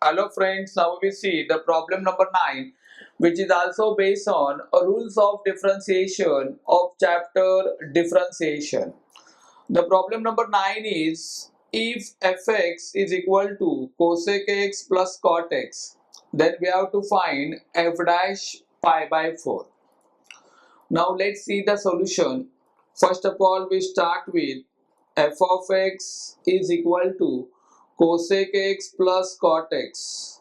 Hello friends, now we see the problem number 9, which is also based on rules of differentiation of chapter differentiation. The problem number 9 is if fx is equal to cosec x plus cot x, then we have to find f dash pi by 4. Now let's see the solution. First of all, we start with f of x is equal to cosec x plus cot x.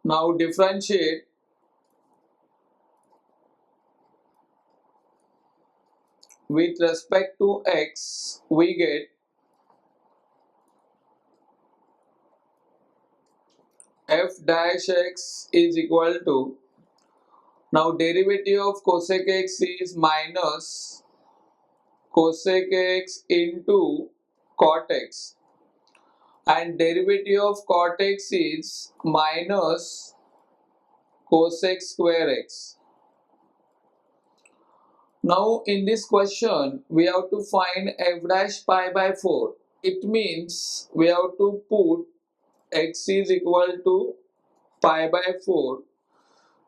Now differentiate with respect to x, we get f dash x is equal to, now derivative of cosec x is minus cosec x into cot x, and derivative of cot x is minus cosec square x. Now in this question we have to find f dash pi by 4. It means we have to put x is equal to pi by 4.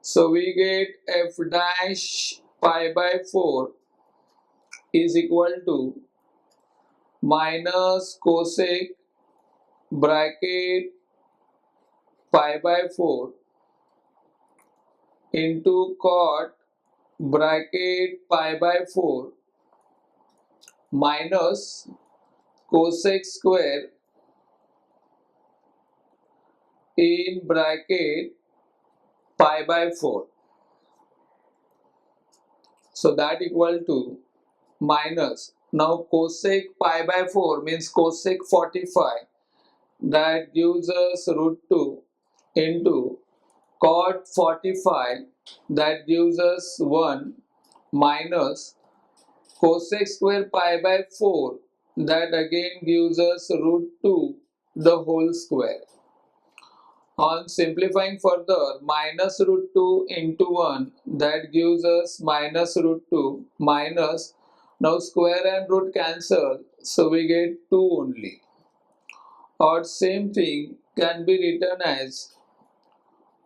So we get f dash pi by 4 is equal to minus cosec bracket pi by 4 into cot bracket pi by 4 minus cosec square in bracket pi by 4. So that equal to minus, now cosec pi by 4 means cosec 45, that gives us root 2 into cot 45, that gives us 1, minus cosec square pi by 4, that again gives us root 2 the whole square. On simplifying further, minus root 2 into 1, that gives us minus root 2 minus, now square and root cancel, so we get 2 only. Or same thing can be written as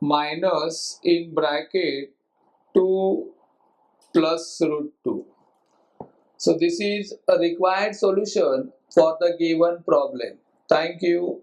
minus in bracket 2 plus root 2. So this is a required solution for the given problem. Thank you.